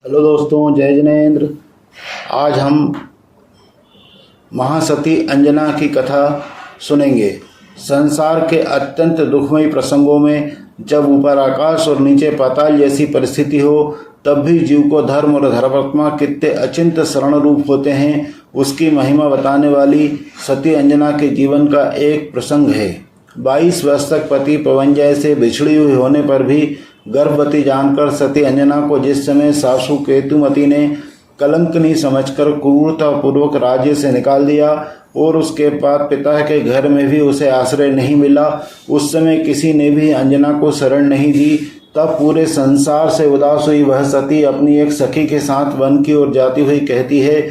Hello दोस्तों, जय जिनेन्द्र। आज हम महासती अंजना की कथा सुनेंगे। संसार के अत्यंत दुखमयी प्रसंगों में जब ऊपर आकाश और नीचे पाताल जैसी परिस्थिति हो, तब भी जीव को धर्म और धर्मात्मा कितने अचिंत्य शरण रूप होते हैं, उसकी महिमा बताने वाली सती अंजना के जीवन का एक प्रसंग है। 22 वर्ष तक पति पवनजय से बिछड़ी हुई होने पर भी गर्भवती जानकर सती अंजना को जिस समय सासू केतुमती ने कलंकनी समझकर क्रूरता पूर्वक राज्य से निकाल दिया और उसके बाद पिता के घर में भी उसे आश्रय नहीं मिला, उस समय किसी ने भी अंजना को शरण नहीं दी। तब पूरे संसार से उदास हुई वह सती अपनी एक सखी के साथ वन की ओर जाती हुई कहती है,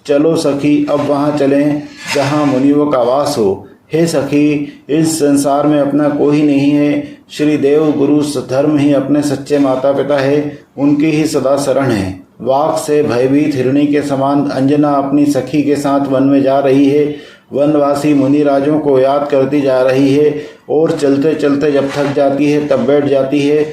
चलो सखी, अब वहाँ चलें जहाँ मुनियों का वास हो। हे सखी, इस संसार में अपना कोई नहीं है। श्री देव गुरु धर्म ही अपने सच्चे माता पिता है, उनकी ही सदा शरण है। वाक से भयभीत हिरणी के समान अंजना अपनी सखी के साथ वन में जा रही है। वनवासी मुनिराजों को याद करती जा रही है और चलते चलते जब थक जाती है तब बैठ जाती है।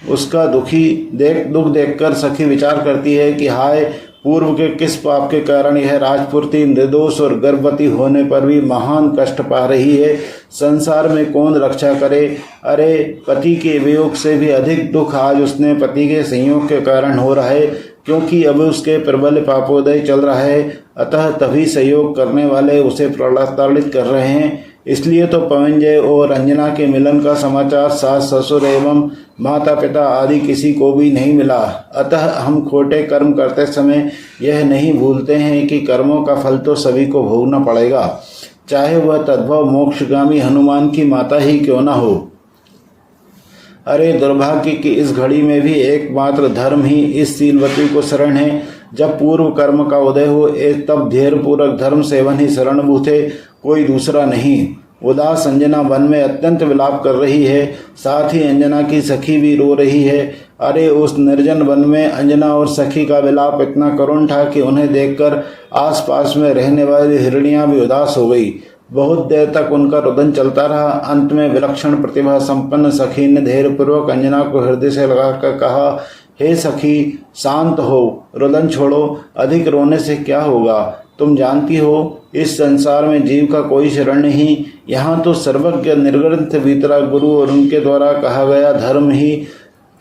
उसका दुख देखकर सखी विचार करती है कि हाय, पूर्व के किस पाप के कारण यह राजपुत्री निर्दोष और गर्भवती होने पर भी महान कष्ट पा रही है। संसार में कौन रक्षा करे। अरे, पति के वियोग से भी अधिक दुख आज उसने पति के संयोग के कारण हो रहा है, क्योंकि अब उसके प्रबल पापोदय चल रहा है। अतः तभी सहयोग करने वाले उसे प्रताड़ित कर रहे हैं। इसलिए तो पवनजय और अंजना के मिलन का समाचार सास ससुर एवं माता पिता आदि किसी को भी नहीं मिला। अतः हम खोटे कर्म करते समय यह नहीं भूलते हैं कि कर्मों का फल तो सभी को भोगना पड़ेगा, चाहे वह तद्भव मोक्षगामी हनुमान की माता ही क्यों न हो। अरे, दुर्भाग्य की इस घड़ी में भी एकमात्र धर्म ही इस शीलवती को शरण है। जब पूर्व कर्म का उदय हो तब धैर्य पूर्वक धर्म सेवन ही शरणभूत है, कोई दूसरा नहीं। उदास अंजना वन में अत्यंत विलाप कर रही है, साथ ही अंजना की सखी भी रो रही है। अरे, उस निर्जन वन में अंजना और सखी का विलाप इतना करुण था कि उन्हें देखकर आसपास में रहने वाली हिरणियां भी उदास हो गई। बहुत देर तक उनका रुदन चलता रहा। अंत में विलक्षण प्रतिभा संपन्न सखी ने धैर्यपूर्वक अंजना को हृदय से लगाकर कहा, हे सखी, शांत हो, रुदन छोड़ो, अधिक रोने से क्या होगा। तुम जानती हो, इस संसार में जीव का कोई शरण नहीं। यहाँ तो सर्वज्ञ निर्ग्रंथ वीतराग गुरु और उनके द्वारा कहा गया धर्म ही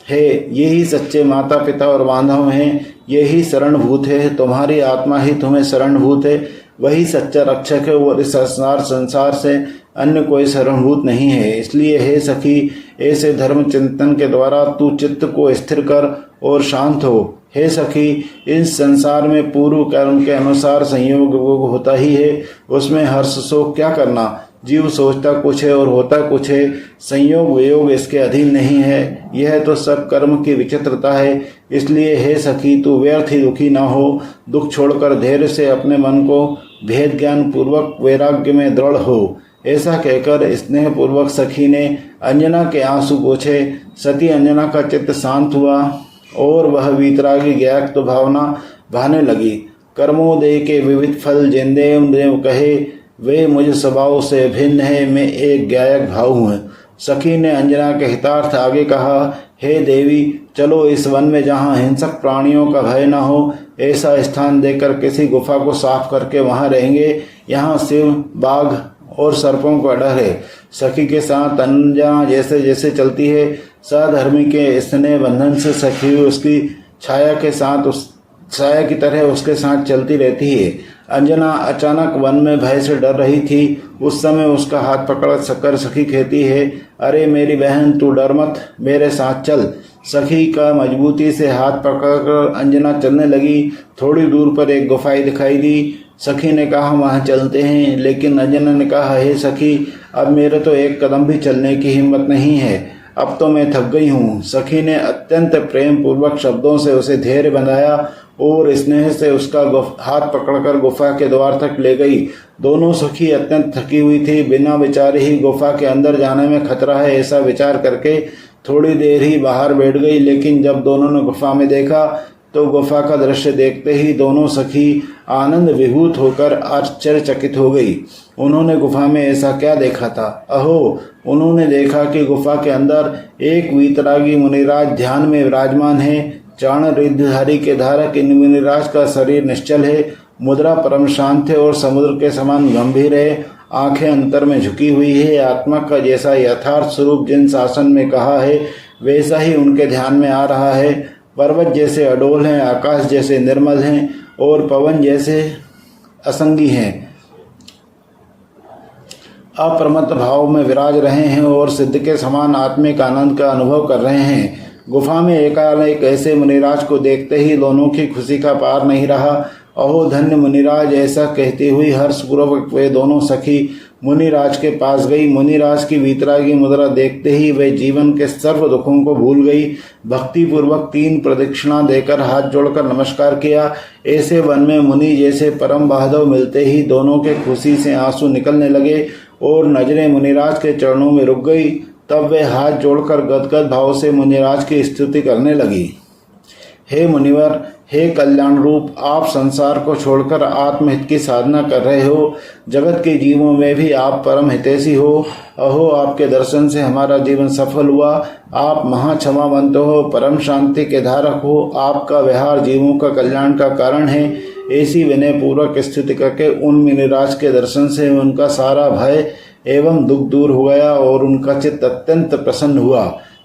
है। यही सच्चे माता पिता और बांधव हैं, यही शरणभूत है। तुम्हारी आत्मा ही तुम्हें शरणभूत है, वही सच्चा रक्षक है और इस संसार से अन्य कोई शरणभूत नहीं है। इसलिए हे सखी, ऐसे धर्म चिंतन के द्वारा तू चित्त को स्थिर कर और शांत हो। हे सखी, इस संसार में पूर्व कर्म के अनुसार संयोग होता ही है, उसमें हर्ष शोक क्या करना। जीव सोचता कुछ है और होता कुछ है, संयोग वियोग इसके अधीन नहीं है। यह तो सब कर्म की विचित्रता है। इसलिए हे सखी, तू व्यर्थ ही दुखी ना हो। दुख छोड़कर धैर्य से अपने मन को भेद ज्ञान पूर्वक वैराग्य में दृढ़ हो। ऐसा कहकर स्नेह पूर्वक सखी ने अंजना के आंसू पोंछे। सती अंजना का चित्त शांत हुआ और वह वीतरागी ज्ञात भावना बहाने लगी। कर्मोदय के विविध फल जिनदेव देव कहे, वे मुझ स्वभाव से भिन्न है, मैं एक गायक भाव हूँ। सखी ने अंजना के हितार्थ आगे कहा, हे देवी, चलो इस वन में जहाँ हिंसक प्राणियों का भय न हो, ऐसा स्थान देकर किसी गुफा को साफ करके वहाँ रहेंगे। यहाँ शिव, बाघ और सर्पों का डर है। सखी के साथ अंजना जैसे जैसे चलती है, सधर्मी के स्नेह बंधन से सखी उसकी छाया की तरह उसके साथ चलती रहती है। अंजना अचानक वन में भय से डर रही थी। उस समय उसका हाथ पकड़ सखी कहती है, अरे मेरी बहन, तू डर मत, मेरे साथ चल। सखी का मजबूती से हाथ पकड़कर अंजना चलने लगी। थोड़ी दूर पर एक गुफाई दिखाई दी। सखी ने कहा, वहाँ चलते हैं। लेकिन अंजना ने कहा, हे सखी, अब मेरे तो एक कदम भी चलने की हिम्मत नहीं है, अब तो मैं थक गई हूँ। सखी ने अत्यंत प्रेम पूर्वक शब्दों से उसे धैर्य बंधाया और स्नेह से उसका हाथ पकड़कर गुफा के द्वार तक ले गई। दोनों सखी अत्यंत थकी हुई थी। बिना विचारे ही गुफा के अंदर जाने में खतरा है, ऐसा विचार करके थोड़ी देर ही बाहर बैठ गई। लेकिन जब दोनों ने गुफा में देखा तो गुफा का दृश्य देखते ही दोनों सखी आनंद विभूत होकर आश्चर्यचकित हो गई। उन्होंने गुफा में ऐसा क्या देखा था। अहो, उन्होंने देखा कि गुफा के अंदर एक वीतरागी मुनिराज ध्यान में विराजमान है। चाण रिद्धिधारी के धारक इन मुनिराज का शरीर निश्चल है, मुद्रा परम शांत है और समुद्र के समान गंभीर है, आंखें अंतर में झुकी हुई है। आत्मा का जैसा यथार्थ स्वरूप जिन शासन में कहा है वैसा ही उनके ध्यान में आ रहा है। पर्वत जैसे अडोल हैं, आकाश जैसे निर्मल हैं और पवन जैसे असंगी हैं, अप्रमत्त भाव में विराज रहे हैं और सिद्ध के समान आत्मिक आनंद का अनुभव कर रहे हैं। गुफा में एकाएक ऐसे मुनिराज को देखते ही दोनों की खुशी का पार नहीं रहा। अहो धन्य मुनिराज, ऐसा कहती हुई हर्षपूर्वक वे दोनों सखी मुनिराज के पास गई। मुनिराज की वीतरागी मुद्रा देखते ही वे जीवन के सर्व दुखों को भूल गई। भक्ति पूर्वक 3 प्रदक्षिणा देकर हाथ जोड़कर नमस्कार किया। ऐसे वन में मुनि जैसे परम बहादुर मिलते ही दोनों के खुशी से आंसू निकलने लगे और नजरें मुनिराज के चरणों में रुक गई। तब वे हाथ जोड़कर गदगद भाव से मुनिराज की स्तुति करने लगी। हे मुनिवर, हे कल्याण रूप, आप संसार को छोड़कर आत्महित की साधना कर रहे हो। जगत के जीवों में भी आप परम हितैषी हो। अहो आपके दर्शन से हमारा जीवन सफल हुआ। आप महाक्षमावंत हो, परम शांति के धारक हो। आपका व्यवहार जीवों का कल्याण का कारण है। ऐसी विनय पूर्वक स्तुति करके उन मुनिराज के दर्शन से उनका सारा भय एवं दुख दूर हो गया और उनका चित्त अत्यंत प्रसन्न हुआ।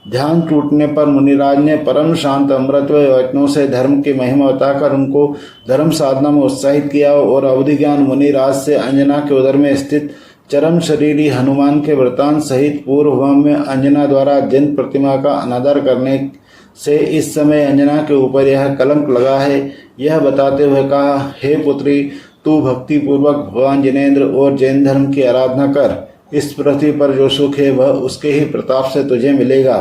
ध्यान टूटने पर मुनिराज ने परम शांत अमृतमय वचनों से धर्म की महिमा बताकर उनको धर्म साधना में उत्साहित किया और अवधि ज्ञान मुनिराज से अंजना के उदर में स्थित चरम शरीरी हनुमान के वृतांत सहित पूर्व में अंजना द्वारा जिन प्रतिमा का अनादर करने से इस समय अंजना के ऊपर यह कलंक लगा है, यह बताते हुए कहा, हे पुत्री, तू भक्ति पूर्वक भगवान जिनेन्द्र और जैन धर्म की आराधना कर। इस पृथ्वी पर जो सुख है वह उसके ही प्रताप से तुझे मिलेगा।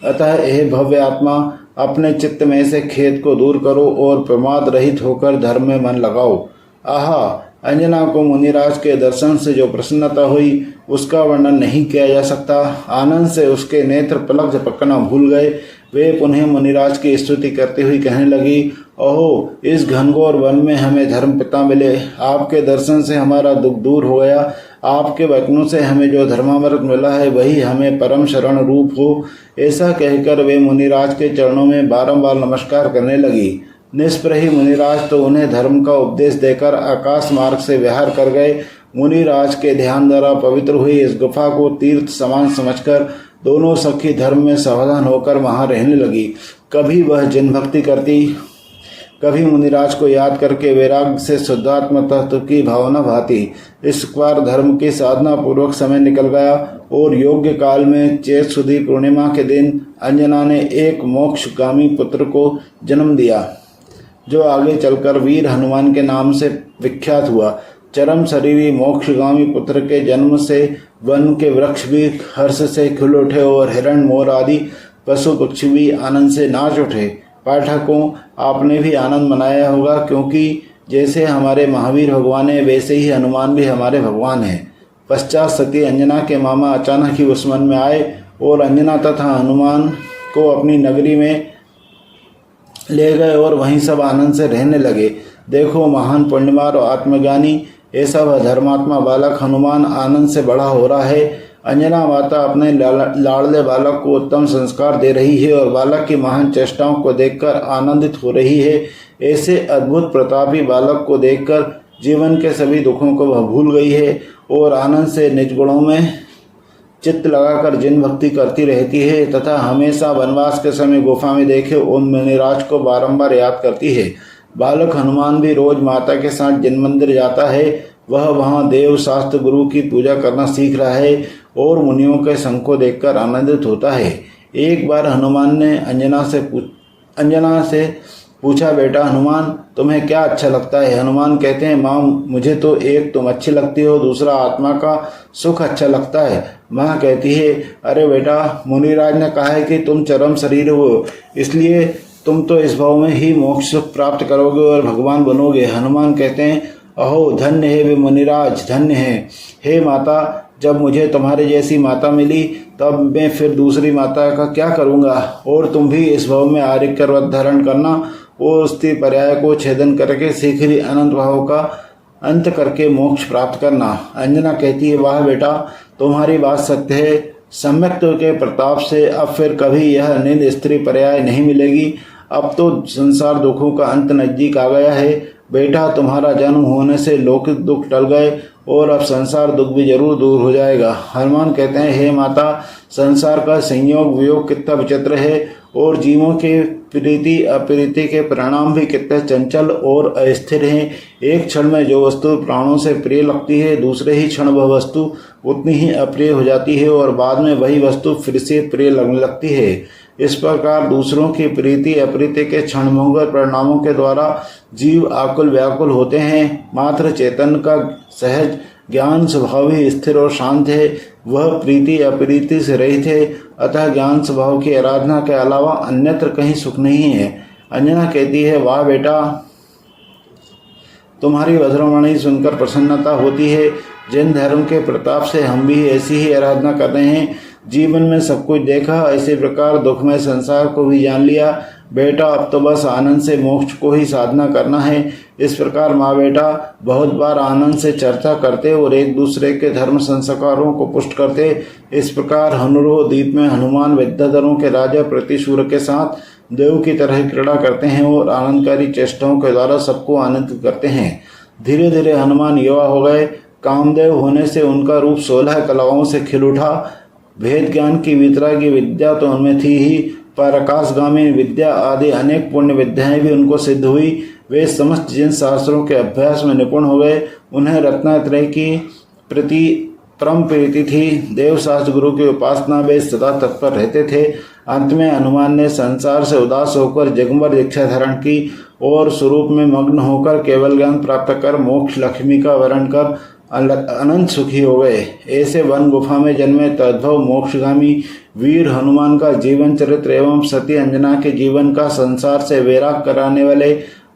अतः हे भव्य आत्मा, अपने चित्त में से खेद को दूर करो और प्रमाद रहित होकर धर्म में मन लगाओ। आहा, अंजना को मुनिराज के दर्शन से जो प्रसन्नता हुई उसका वर्णन नहीं किया जा सकता। आनंद से उसके नेत्र पलक झपकना भूल गए। वे पुनः मुनिराज की स्तुति करती हुई कहने लगी, ओहो, इस घनघोर वन में हमें धर्म पिता मिले। आपके दर्शन से हमारा दुख दूर हो गया। आपके वचनों से हमें जो धर्मामृत मिला है वही हमें परम शरण रूप हो। ऐसा कहकर वे मुनिराज के चरणों में बारंबार नमस्कार करने लगी। निष्प्रही मुनिराज तो उन्हें धर्म का उपदेश देकर आकाश मार्ग से विहार कर गए। मुनिराज के ध्यान द्वारा पवित्र हुई इस गुफा को तीर्थ समान समझकर दोनों सखी धर्म में सावधान होकर वहां रहने लगी। कभी वह जिन भक्ति करती, कभी मुनिराज को याद करके वैराग्य से शुद्धात्म तत्व की भावना भाती। इस बार धर्म की साधना पूर्वक समय निकल गया और योग्य काल में चैत सुदी पूर्णिमा के दिन अंजना ने एक मोक्षगामी पुत्र को जन्म दिया, जो आगे चलकर वीर हनुमान के नाम से विख्यात हुआ। चरम शरीरी मोक्षगामी पुत्र के जन्म से वन के वृक्ष भी हर्ष से खिल उठे और हिरण, मोर आदि पशु पक्षी भी आनंद से नाच उठे। पाठकों, आपने भी आनंद मनाया होगा, क्योंकि जैसे हमारे महावीर भगवान है वैसे ही हनुमान भी हमारे भगवान हैं। पश्चात सती अंजना के मामा अचानक ही उस मन में आए और अंजना तथा हनुमान को अपनी नगरी में ले गए और वहीं सब आनंद से रहने लगे। देखो, महान पुण्यवान और आत्मज्ञानी ऐसा वह धर्मात्मा बालक हनुमान आनंद से बड़ा हो रहा है। अंजना माता अपने लाडले बालक को उत्तम संस्कार दे रही है और बालक की महान चेष्टाओं को देखकर आनंदित हो रही है। ऐसे अद्भुत प्रतापी बालक को देखकर जीवन के सभी दुखों को वह भूल गई है और आनंद से निज गुणों में चित्त लगाकर जिन भक्ति करती रहती है तथा हमेशा वनवास के समय गुफा में देखे उन मुनिराज को बारंबार याद करती है। बालक हनुमान भी रोज माता के साथ जिन मंदिर जाता है वह वहाँ देव शास्त्र गुरु की पूजा करना सीख रहा है और मुनियों के संग को देखकर आनंदित होता है। एक बार हनुमान ने अंजना से पूछा, बेटा हनुमान, तुम्हें क्या अच्छा लगता है? हनुमान कहते हैं, माँ, मुझे तो एक तुम अच्छी लगती हो, दूसरा आत्मा का सुख अच्छा लगता है। माँ कहती है, अरे बेटा, मुनिराज ने कहा है कि तुम चरम शरीर हो, इसलिए तुम तो इस भाव में ही मोक्ष सुख प्राप्त करोगे और भगवान बनोगे। हनुमान कहते हैं, अहो धन्य है वे मुनिराज, धन्य है। हे माता, जब मुझे तुम्हारे जैसी माता मिली तब मैं फिर दूसरी माता का क्या करूँगा। और तुम भी इस भाव में आर्यकर व्रत धारण करना और स्त्री पर्याय को छेदन करके शीघ्र ही अनंत भाव का अंत करके मोक्ष प्राप्त करना। अंजना कहती है, वाह बेटा, तुम्हारी बात सत्य है। सम्यक्त के प्रताप से अब फिर कभी यह निंद स्त्री पर्याय नहीं मिलेगी। अब तो संसार दुखों का अंत नजदीक आ गया है। बेटा, तुम्हारा जन्म होने से लौकिक दुख टल गए और अब संसार दुख भी जरूर दूर हो जाएगा। हनुमान कहते हैं, हे माता, संसार का संयोग वियोग कितना विचित्र है और जीवों के प्रीति अप्रीति के परिणाम भी कितने चंचल और अस्थिर हैं। एक क्षण में जो वस्तु प्राणों से प्रिय लगती है, दूसरे ही क्षण वह वस्तु उतनी ही अप्रिय हो जाती है और बाद में वही वस्तु फिर से प्रिय लगने लगती है। इस प्रकार दूसरों की प्रीति अप्रीति के क्षणभंगुर परिणामों के द्वारा जीव आकुल व्याकुल होते हैं। मात्र चेतन का सहज ज्ञान स्वभाव ही स्थिर और शांत है। वह प्रीति अप्रीति से रहित है, अतः ज्ञान स्वभाव की आराधना के अलावा अन्यत्र कहीं सुख नहीं है। अंजना कहती है, वाह बेटा, तुम्हारी वज्रवाणी सुनकर प्रसन्नता होती है। जिन धर्म के प्रताप से हम भी ऐसी ही आराधना कर रहे हैं, जीवन में सब कुछ देखा, इसी प्रकार दुखमय संसार को भी जान लिया। बेटा, अब तो बस आनंद से मोक्ष को ही साधना करना है। इस प्रकार माँ बेटा बहुत बार आनंद से चर्चा करते और एक दूसरे के धर्म संस्कारों को पुष्ट करते। इस प्रकार हनुरोह द्वीप में हनुमान विद्याधरों के राजा प्रतिशूर के साथ देव की तरह क्रीड़ा करते हैं और आनंदकारी चेष्टाओं के द्वारा सबको आनंदित करते हैं। धीरे धीरे हनुमान युवा हो गए। कामदेव होने से उनका रूप 16 कलाओं से खिल उठा। भेद ज्ञान की वितरागी विद्या तो उनमें थी ही, पर आकाशगामी विद्या आदि अनेक पुण्य विद्याएं भी उनको सिद्ध हुई। वे समस्त जिन शास्त्रों के अभ्यास में निपुण हो गए, उन्हें रत्नात्रय की प्रति परम प्रीति थी। देवशास्त्र गुरु की उपासना वे सदा तत्पर रहते थे। अंत में हनुमान ने संसार से उदास होकर जगम्बर दीक्षा धारण की और स्वरूप में मग्न होकर केवल ज्ञान प्राप्त कर मोक्ष लक्ष्मी का वरण कर अनंत सुखी हो गए। ऐसे वन गुफा में जन्मे तद्भव मोक्षगामी वीर हनुमान का जीवन चरित्र एवं सती अंजना के जीवन का संसार से वैराग कराने वाले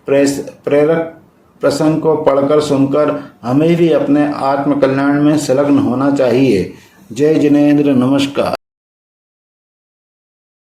प्रेरक प्रसंग को पढ़कर सुनकर हमें भी अपने आत्म कल्याण में संलग्न होना चाहिए। जय जिनेंद्र, नमस्कार।